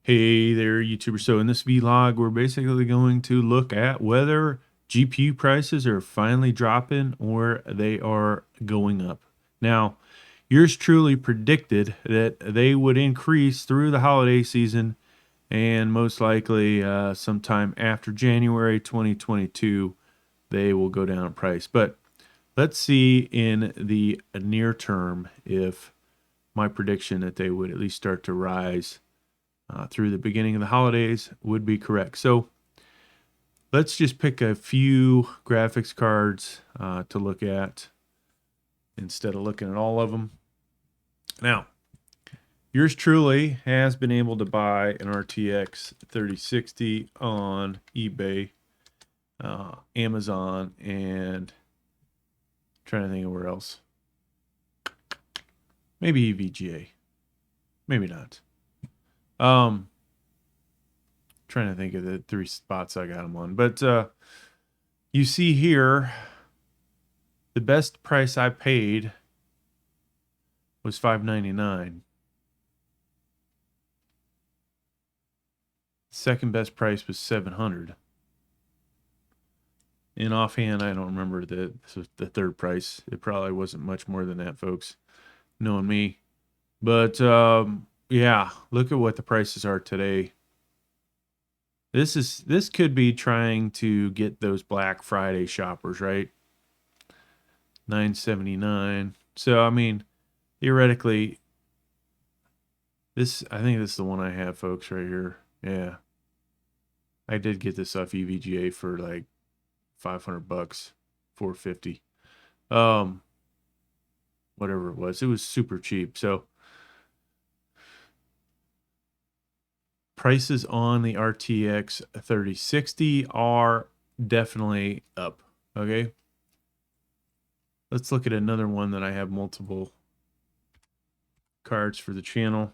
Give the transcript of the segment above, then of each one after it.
Hey there, YouTuber. So in this vlog, we're basically going to look at whether GPU prices are finally dropping or they are going up. Now, yours truly predicted that they would increase through the holiday season and most likely sometime after January 2022, they will go down in price. But let's see in the near term if my prediction that they would at least start to rise through the beginning of the holidays would be correct. So let's just pick a few graphics cards to look at instead of looking at all of them. Now, yours truly has been able to buy an RTX 3060 on eBay, Amazon, and I'm trying to think of where else. Maybe EVGA. Maybe not. Trying to think of the three spots I got them on. But you see here, the best price I paid was $599. Second best price was $700. And offhand, I don't remember the third price. It probably wasn't much more than that, folks, knowing me. But yeah, look at what the prices are today. This could be trying to get those Black Friday shoppers, right? $979. So I mean, theoretically, I think this is the one I have, folks, right here. Yeah. I did get this off EVGA for like $500, 450. Whatever it was. It was super cheap. So prices on the RTX 3060 are definitely up. Okay. Let's look at another one that I have multiple cards for the channel.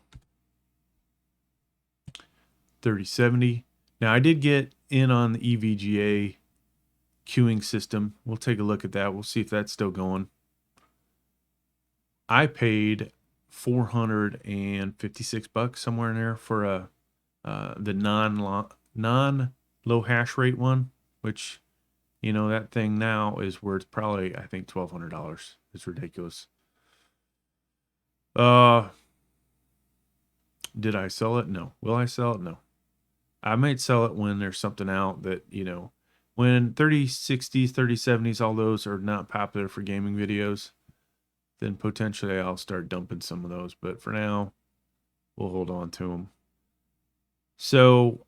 3070. Now I did get in on the EVGA queuing system. We'll take a look at that. We'll see if that's still going. I paid $456 somewhere in there for the non low hash rate one, which, you know, that thing now is worth probably, I think, $1,200. It's ridiculous. Did I sell it? No. Will I sell it? No. I might sell it when there's something out that, you know, when 3060s, 3070s, all those are not popular for gaming videos, then potentially I'll start dumping some of those. But for now, we'll hold on to them. So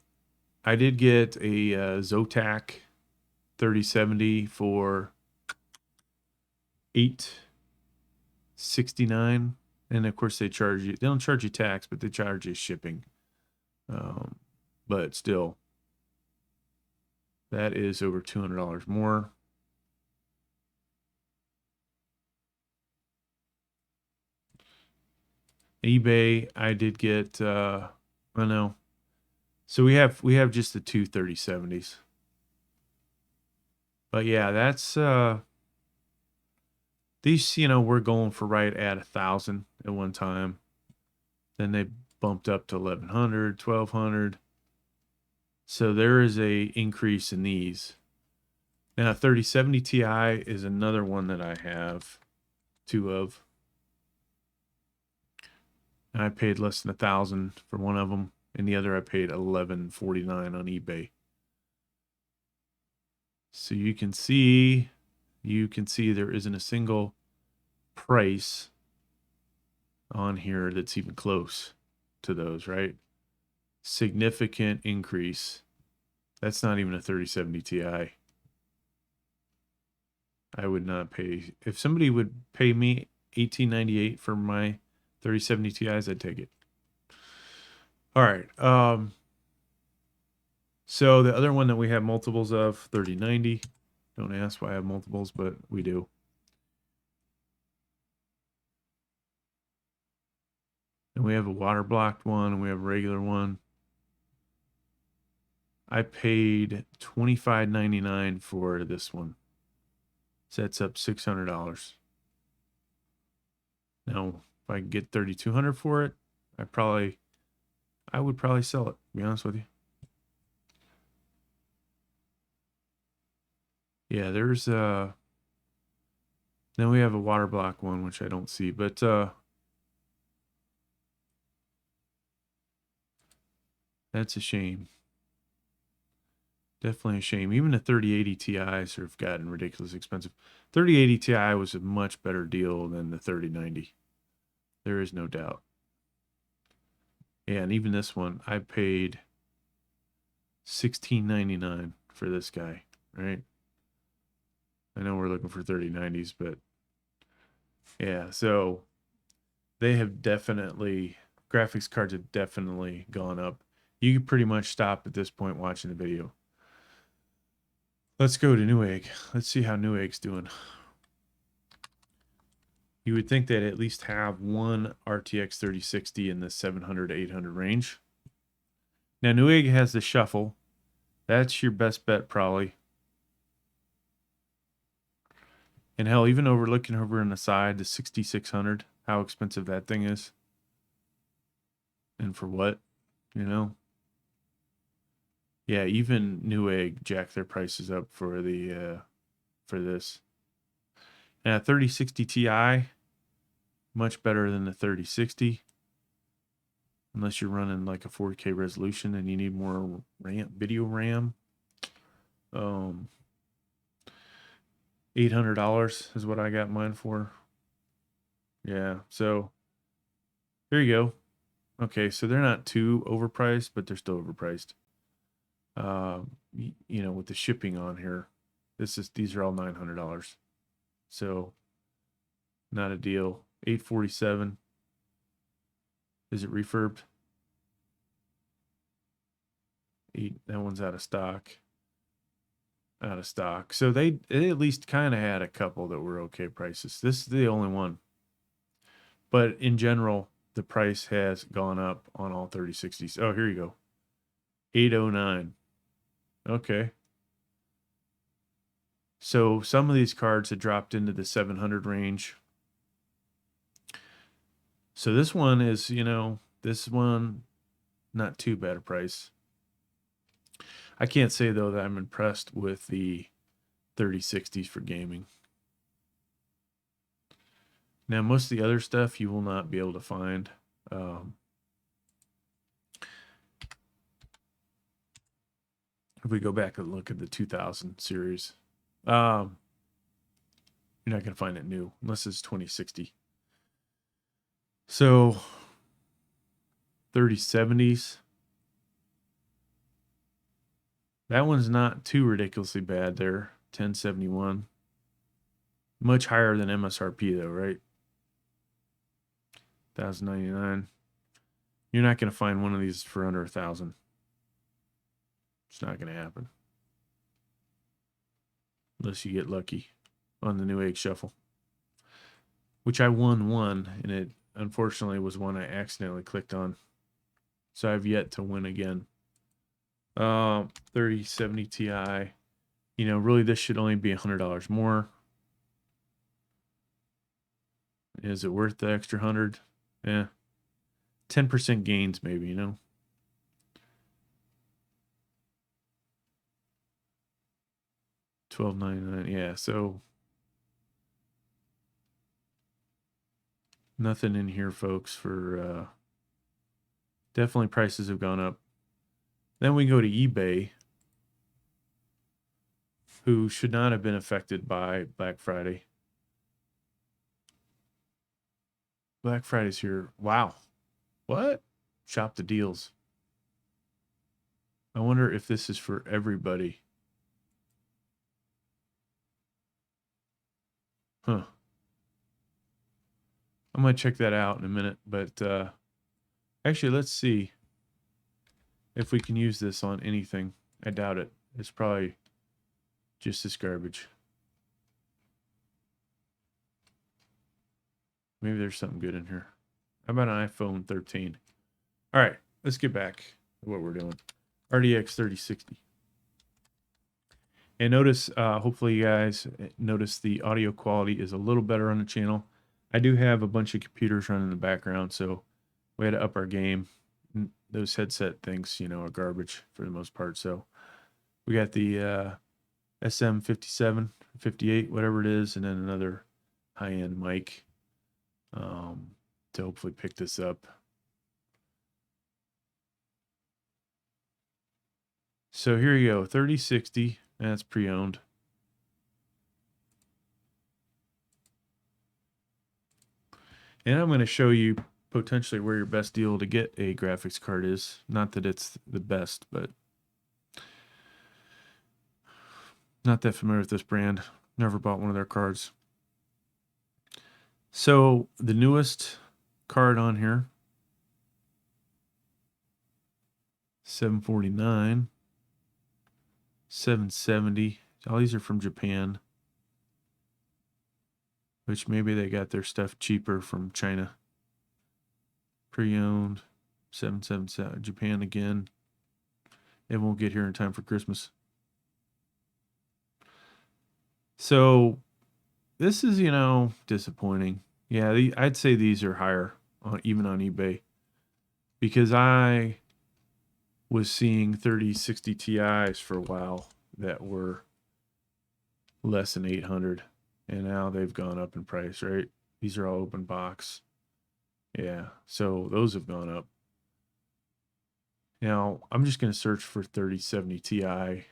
I did get a Zotac 3070 for $869, and of course they don't charge you tax, but they charge you shipping. But still, that is over $200 more. eBay, I did get I don't know. So we have just the two 3070s. But yeah, that's these, you know, we're going for right at 1,000 at one time. Then they bumped up to 1,100, 1,200. So there is a increase in these. Now 3070 Ti is another one that I have two of. And I paid less than 1,000 for one of them, and the other I paid $1,149 on eBay. So you can see there isn't a single price on here that's even close to those, right? Significant increase. That's not even a 3070 Ti. I would not pay. If somebody would pay me $1,898 for my 3070 Ti's, I'd take it. All right. So the other one that we have multiples of, 3090. Don't ask why I have multiples, but we do. And we have a water blocked one, and we have a regular one. I paid $25.99 for this one. Sets up $600. Now, if I can get $3,200 for it, I would probably sell it, to be honest with you. Yeah, there's then we have a water block one, which I don't see, but that's a shame. Definitely a shame. Even the 3080 Ti's have gotten ridiculously expensive. 3080 Ti was a much better deal than the 3090. There is no doubt. Yeah, and even this one, I paid $16.99 for this guy, right? I know we're looking for 3090s, but yeah, so they have definitely, graphics cards have definitely gone up. You can pretty much stop at this point watching the video. Let's go to Newegg. Let's see how Newegg's doing. You would think they'd at least have one RTX 3060 in the 700 to 800 range. Now, Newegg has the shuffle. That's your best bet, probably. And hell, even looking over on the side, the 6600, how expensive that thing is. And for what, you know? Yeah, even Newegg jacked their prices up for the for this. And a 3060 Ti, much better than the 3060. Unless you're running like a 4K resolution and you need more RAM, video RAM. $800 is what I got mine for. Yeah, so there you go. Okay, so they're not too overpriced, but they're still overpriced. You know, with the shipping on here, these are all $900. So not a deal. 847. Is it refurbed? That one's out of stock. Out of stock. So they at least kind of had a couple that were okay prices. This is the only one. But in general, the price has gone up on all 3060s. Oh, here you go. 809. Okay. So some of these cards had dropped into the 700 range. So this one is, you know, this one, not too bad a price. I can't say, though, that I'm impressed with the 3060s for gaming. Now, most of the other stuff you will not be able to find. If we go back and look at the 2000 series, you're not going to find it new unless it's 2060. So 3070s. That one's not too ridiculously bad there. 1071. Much higher than MSRP though, right? 1099. You're not going to find one of these for under 1,000. It's not going to happen. Unless you get lucky on the Newegg shuffle. Which I won one, and it unfortunately was one I accidentally clicked on. So I've yet to win again. 3070 Ti. You know, really this should only be $100 more. Is it worth the extra 100? Yeah. 10% gains maybe, you know. $12.99. Yeah, so nothing in here, folks, for definitely prices have gone up. Then we go to eBay, who should not have been affected by Black Friday. Black Friday's here. Wow. What? Shop the deals. I wonder if this is for everybody. Huh. I might check that out in a minute, but actually, let's see if we can use this on anything. I doubt it. It's probably just this garbage. Maybe there's something good in here. How about an iPhone 13? All right, let's get back to what we're doing. RTX 3060. And notice, hopefully you guys notice the audio quality is a little better on the channel. I do have a bunch of computers running in the background, so we had to up our game. those headset things, you know, are garbage for the most part. So we got the SM57, 58, whatever it is, and then another high-end mic to hopefully pick this up. So here you go, 3060, that's pre-owned. And I'm going to show you potentially where your best deal to get a graphics card is. Not that it's the best, but not that familiar with this brand. Never bought one of their cards. So the newest card on here, 749, 770. All these are from Japan, which maybe they got their stuff cheaper from China. Pre-owned, 777, Japan again. It won't get here in time for Christmas. So this is, you know, disappointing. Yeah, I'd say these are higher, even on eBay, because I was seeing 3060 Ti's for a while that were less than 800, and now they've gone up in price, right? These are all open box. Yeah, so those have gone up. Now, I'm just going to search for 3070 Ti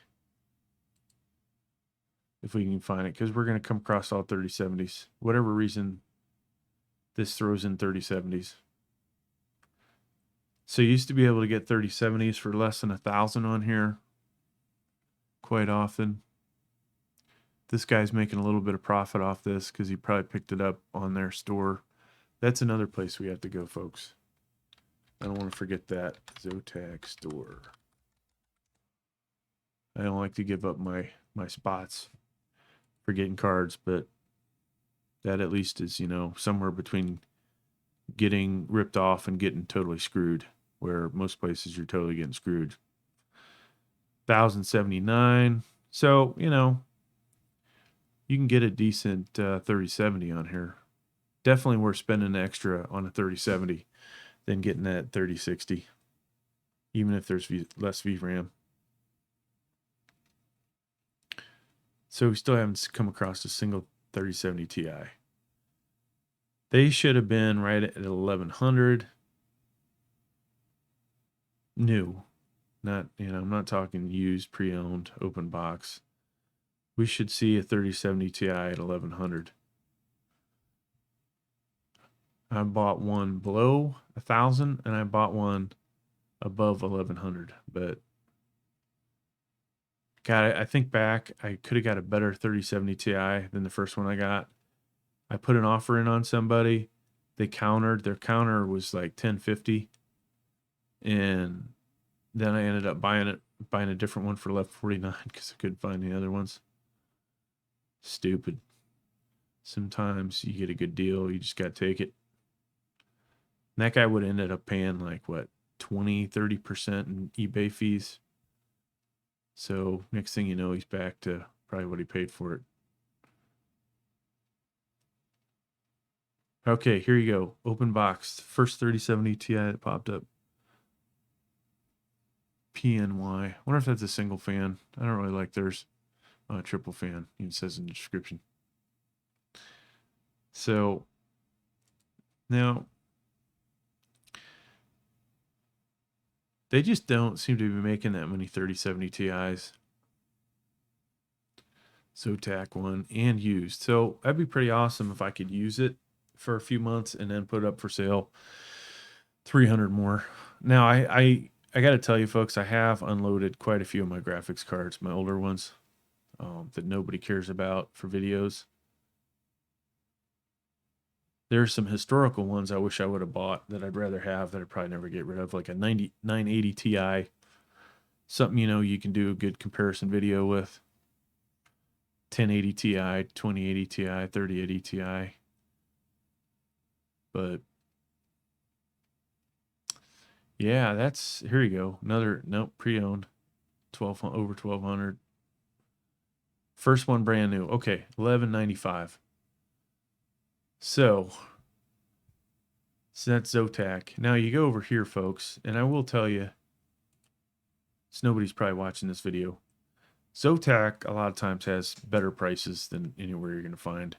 if we can find it, because we're going to come across all 3070s. Whatever reason, this throws in 3070s. So you used to be able to get 3070s for less than $1,000 on here quite often. This guy's making a little bit of profit off this because he probably picked it up on their store. That's another place we have to go, folks. I don't want to forget that. Zotac store. I don't like to give up my spots for getting cards, but that at least is, you know, somewhere between getting ripped off and getting totally screwed, where most places you're totally getting screwed. 1079. So, you know, you can get a decent 3070 on here. Definitely worth spending extra on a 3070 than getting that 3060, even if there's less VRAM. So we still haven't come across a single 3070 Ti. They should have been right at 1100. New. Not, you know, I'm not talking used, pre-owned, open box. We should see a 3070 Ti at 1100. I bought one below 1,000 and I bought one above 1100. But God, I think back, I could have got a better 3070 Ti than the first one I got. I put an offer in on somebody. They countered. Their counter was like 1050, and then I ended up buying a different one for 1149 because I couldn't find the other ones. Stupid. Sometimes you get a good deal, you just got to take it. And that guy would have ended up paying like what, 20-30% in eBay fees. So next thing you know, he's back to probably what he paid for it. Okay, here you go. Open box. First 3070 Ti that popped up. PNY. I wonder if that's a single fan. I don't really like theirs. Triple fan. It says in the description. So now they just don't seem to be making that many 3070 Ti's. Zotac one and used. So that'd be pretty awesome if I could use it for a few months and then put it up for sale. 300 more. Now I got to tell you folks, I have unloaded quite a few of my graphics cards, my older ones that nobody cares about for videos. There's some historical ones I wish I would have bought that I'd rather have that I'd probably never get rid of, like a 980 Ti. Something, you know, you can do a good comparison video with. 1080 Ti, 2080 Ti, 3080 Ti. But yeah, that's, here you go. Another, nope, pre-owned. Over 1200. First one brand new. Okay, 1195. So So that's Zotac. Now you go over here, folks, and I will tell you, nobody's probably watching this video. Zotac a lot of times has better prices than anywhere you're going to find.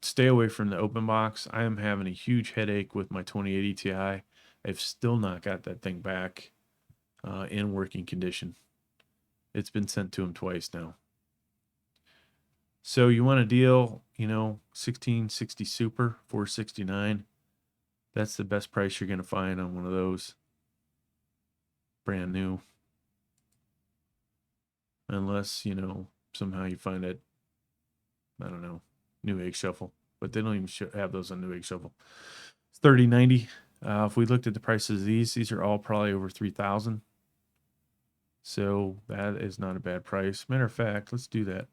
Stay away from the open box. I am having a huge headache with my 2080 Ti. I've still not got that thing back in working condition. It's been sent to him twice now. So you want a deal, 1660 Super, 469. That's the best price you're going to find on one of those. Brand new. Unless, somehow you find it, I don't know, Newegg Shuffle. But they don't even have those on Newegg Shuffle. It's 3090. If we looked at the prices of these are all probably over 3,000. So that is not a bad price. Matter of fact, let's do that.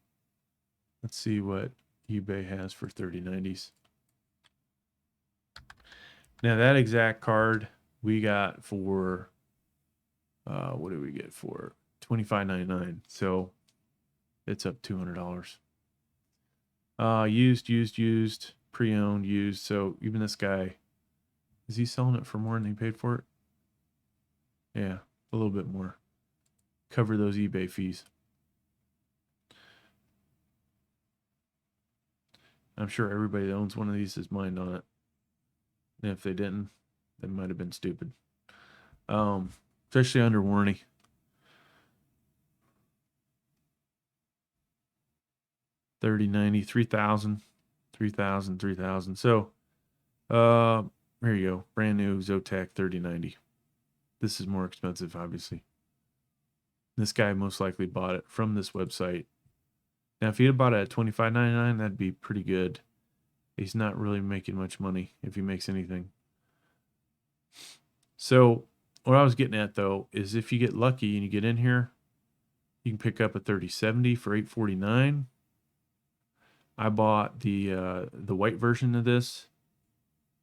Let's see what eBay has for 3090s. Now that exact card we got for, what did we get for? $25.99. So it's up $200. Used, pre-owned, used. So even this guy, is he selling it for more than he paid for it? Yeah, a little bit more. Cover those eBay fees. I'm sure everybody that owns one of these is mind on it. And if they didn't, they might have been stupid. Especially under warranty. $30.90, $3,000, $3,000, $3,000. So, here you go. Brand new Zotac 3090. This is more expensive, obviously. This guy most likely bought it from this website. Now, if he had bought it at $25.99, that'd be pretty good. He's not really making much money if he makes anything. So, what I was getting at, though, is if you get lucky and you get in here, you can pick up a 3070 for $849. I bought the white version of this.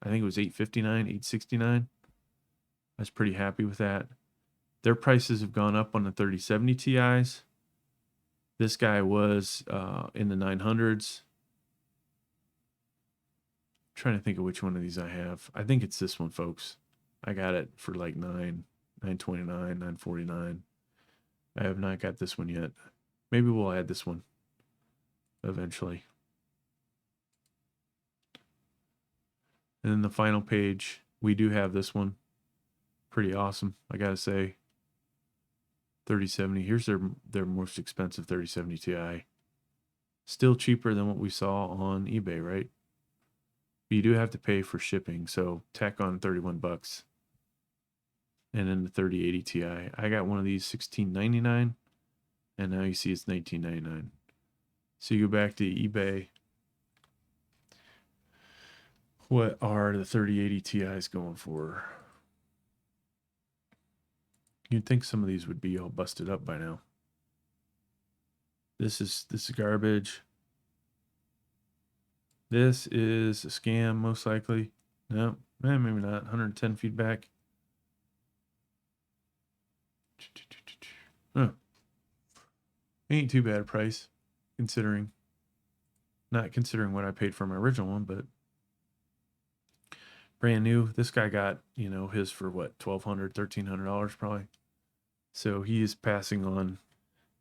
I think it was $859, $869. I was pretty happy with that. Their prices have gone up on the 3070 Ti's. This guy was in the 900s. I'm trying to think of which one of these I have. I think it's this one, folks. I got it for like $929, $949. I have not got this one yet. Maybe we'll add this one eventually. And then the final page, we do have this one. Pretty awesome, I gotta say. 3070. Here's their most expensive 3070 Ti. Still cheaper than what we saw on eBay, right? But you do have to pay for shipping, so tack on 31 bucks. And then the 3080 Ti. I got one of these $16.99, and now you see it's $19.99. So you go back to eBay. What are the 3080 Ti's going for? You'd think some of these would be all busted up by now. This is garbage. This is a scam, most likely. No, maybe not. 110 feedback. Huh. Ain't too bad a price, considering. Not considering what I paid for my original one, but brand new. This guy got, his for what, $1,200, $1,300 probably. So he is passing on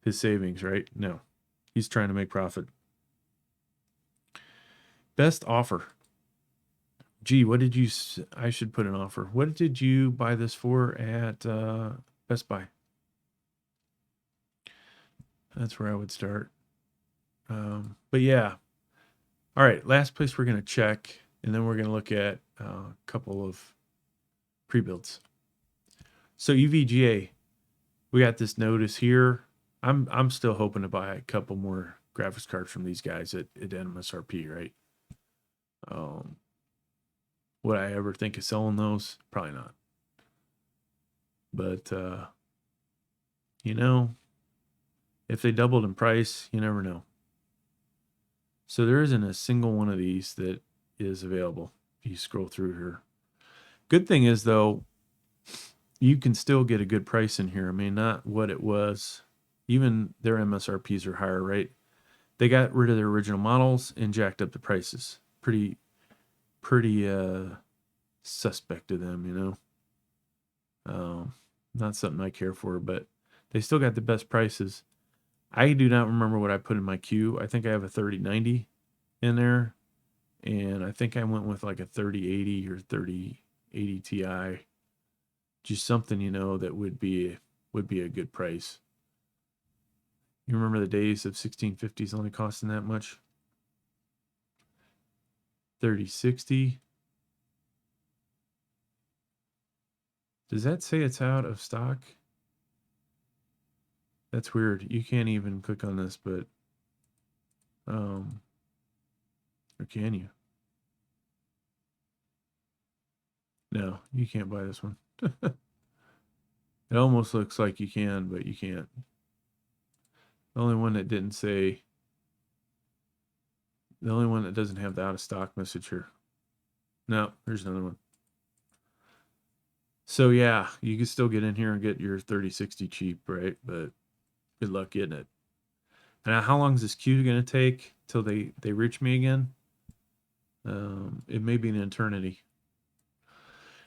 his savings, right? No, he's trying to make profit. Best offer. Gee, what did you, I should put an offer. What did you buy this for at Best Buy? That's where I would start. But yeah. All right, last place we're going to check, and then we're going to look at a couple of pre-builds. So EVGA, we got this notice here. I'm still hoping to buy a couple more graphics cards from these guys at MSRP, right? Would I ever think of selling those? Probably not. But if they doubled in price, you never know. So there isn't a single one of these that is available. If you scroll through here. Good thing is, though, you can still get a good price in here. I mean, not what it was. Even their MSRPs are higher, right? They got rid of their original models and jacked up the prices. Pretty pretty suspect to them, you know. Not something I care for, but they still got the best prices. I do not remember what I put in my queue. I think I have a 3090 in there, and I think I went with like a 3080 or 3080 Ti. Just something, you know, that would be a good price. You remember the days of 1650s only costing that much? 3060. Does that say it's out of stock? That's weird. You can't even click on this, but or can you? No, you can't buy this one. It almost looks like you can, but you can't. The only one that didn't say, the only one that doesn't have the out of stock message here. No, there's another one. So yeah, you can still get in here and get your 3060 cheap, right? But good luck getting it. And how long is this queue going to take till they reach me again? It may be an eternity.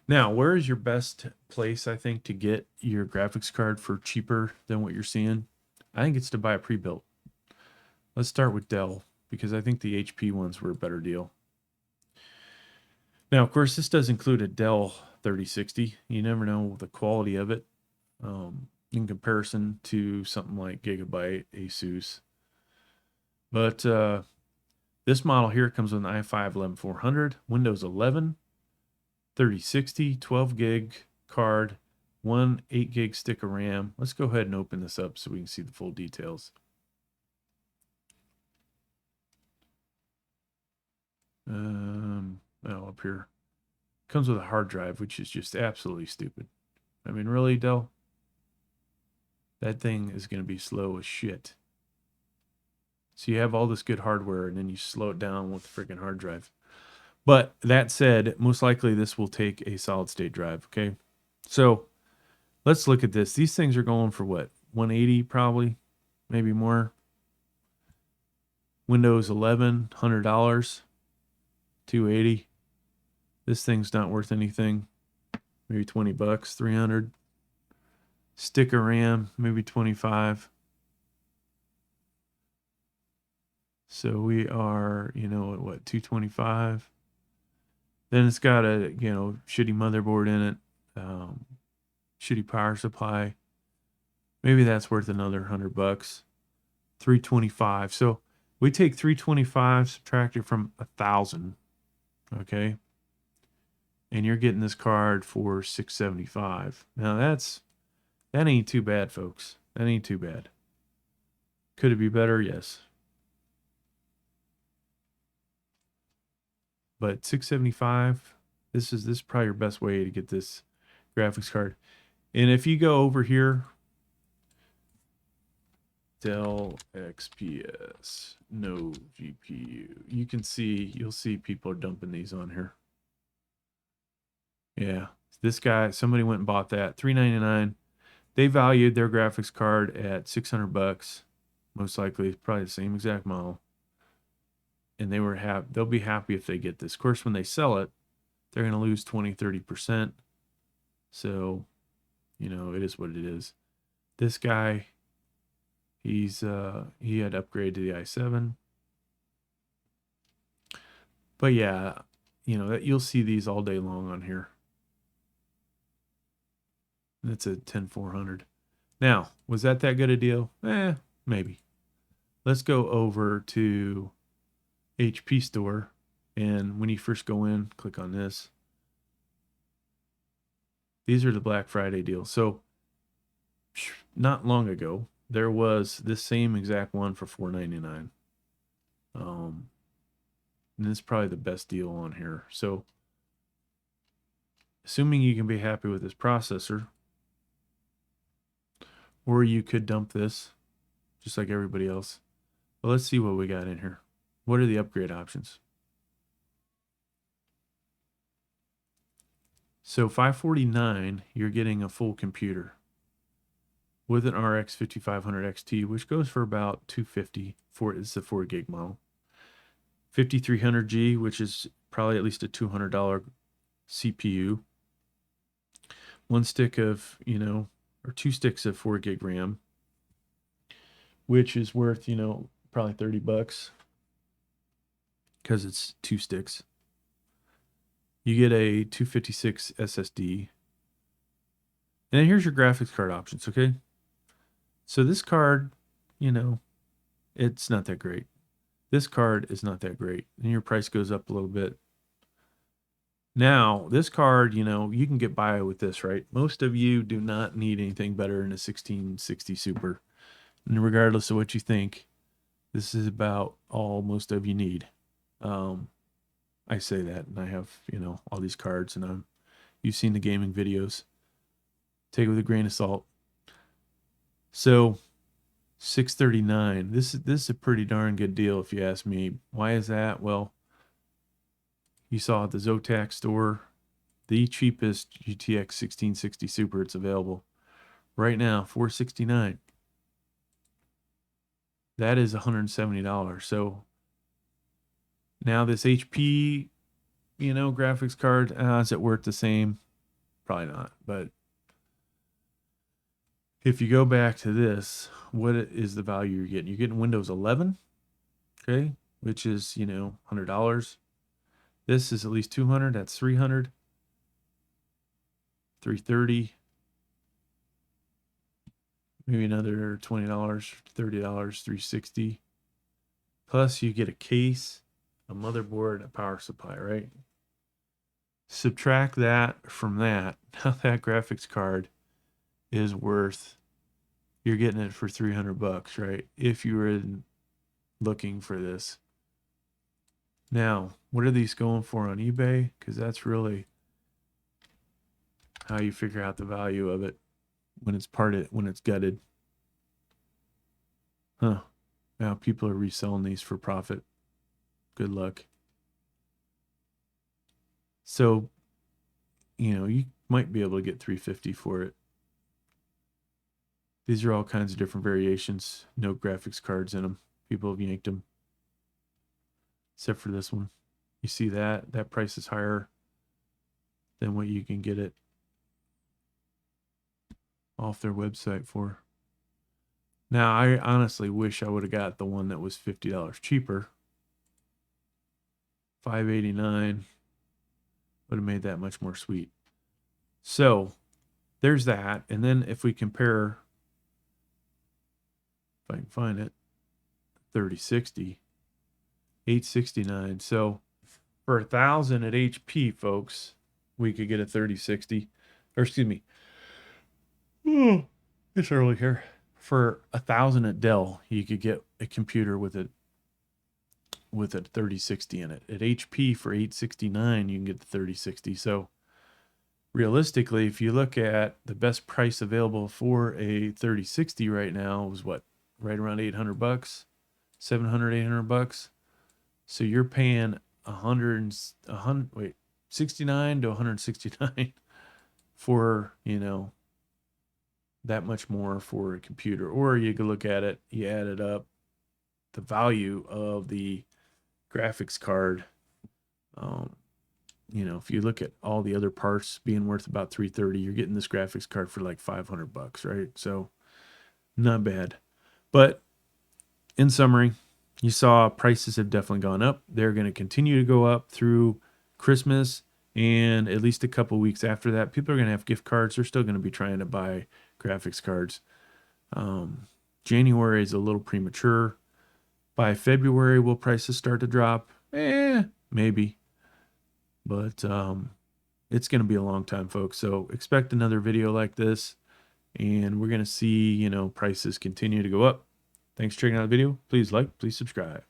Now, where is your best place, I think, to get your graphics card for cheaper than what you're seeing? I think it's to buy a pre-built. Let's start with Dell, because I think the HP ones were a better deal. Now, of course, this does include a Dell 3060. You never know the quality of it in comparison to something like Gigabyte, Asus. But this model here comes with an i5 11400, Windows 11, 3060, 12 gig card, one 8 gig stick of RAM. Let's go ahead and open this up so we can see the full details. Oh, up here. Comes with a hard drive, which is just absolutely stupid. I mean, really, Dell? That thing is going to be slow as shit. So you have all this good hardware, and then you slow it down with the freaking hard drive. But that said, most likely this will take a solid state drive, okay? So let's look at this. These things are going for what? 180 probably, maybe more. Windows 11, $100, 280. This thing's not worth anything. Maybe 20 bucks, 300. Stick of RAM, maybe 25. So we are, you know, at what, 225. Then it's got a, you know, shitty motherboard in it, shitty power supply. Maybe that's worth another 100 bucks. 325. So we take 325, subtract it from 1,000. Okay. And you're getting this card for 675. Now that ain't too bad, folks. That ain't too bad. Could it be better? Yes. But 675, this is probably your best way to get this graphics card. And if you go over here, Dell XPS, no GPU, you can see, you'll see people are dumping these on here. Yeah, this guy, somebody went and bought that, $399. They valued their graphics card at 600 bucks. Most likely, probably the same exact model. And they'll be happy if they get this. Of course, when they sell it, they're going to lose 20-30%. So, you know, it is what it is. This guy, he had upgraded to the i7. But yeah, you know, that you'll see these all day long on here. That's a 10400. Now, was that good a deal? Maybe. Let's go over to HP store, and when you first go in, click on this. These are the Black Friday deals. So not long ago, there was this same exact one for $499. And this is probably the best deal on here. So assuming you can be happy with this processor, or you could dump this just like everybody else. But let's see what we got in here. What are the upgrade options? So $549, you're getting a full computer with an RX 5500 XT, which goes for about $250. It's the 4 gig model. 5300G, which is probably at least a $200 CPU, one stick of, or two sticks of 4 gig RAM, which is worth, probably $30 because it's two sticks. You get a 256 SSD. And then here's your graphics card options, okay? So this card, it's not that great. This card is not that great. And your price goes up a little bit. Now, this card, you can get by with this, right? Most of you do not need anything better than a 1660 Super. And regardless of what you think, this is about all most of you need. I say that, and I have, all these cards, and you've seen the gaming videos. Take it with a grain of salt. So, $639. This is a pretty darn good deal, if you ask me. Why is that? Well, you saw at the Zotac store, the cheapest GTX 1660 Super it's available right now, $469. That is $170. So now this HP, graphics card, is it worth the same? Probably not. But if you go back to this, what is the value you're getting? You're getting Windows 11, okay, which is, $100. This is at least $200. That's $300. $330. Maybe another $20, $30, $360. Plus you get a case, a motherboard, a power supply, right? Subtract that from that. Now that graphics card is worth, you're getting it for $300, right? If you were looking for this. Now, what are these going for on eBay? Because that's really how you figure out the value of it when it's gutted. Huh. Now people are reselling these for profit. Good luck. So, you might be able to get $350 for it. These are all kinds of different variations. No graphics cards in them. People have yanked them. Except for this one. You see that? That price is higher than what you can get it off their website for. Now, I honestly wish I would have got the one that was $50 cheaper. $589 would have made that much more sweet. So, there's that. And then if we compare, if I can find it, 3060, $869. So, for $1,000 at HP, folks, we could get a 3060. Or excuse me. It's early here. For $1,000 at Dell, you could get a computer with a 3060 in it. At HP for $869, you can get the 3060. So realistically, if you look at the best price available for a 3060 right now was what? Right around $800, $700, $800. So you're paying 69 to 169 for, that much more for a computer. Or you could look at it, you add it up, the value of the graphics card. If you look at all the other parts being worth about $330, you're getting this graphics card for like $500, right? So not bad. But in summary, you saw prices have definitely gone up. They're going to continue to go up through Christmas and at least a couple weeks after that. People are going to have gift cards. They're still going to be trying to buy graphics cards. January is a little premature. By February, will prices start to drop? Maybe. But it's going to be a long time, folks. So expect another video like this. And we're going to see, prices continue to go up. Thanks for checking out the video. Please like, please subscribe.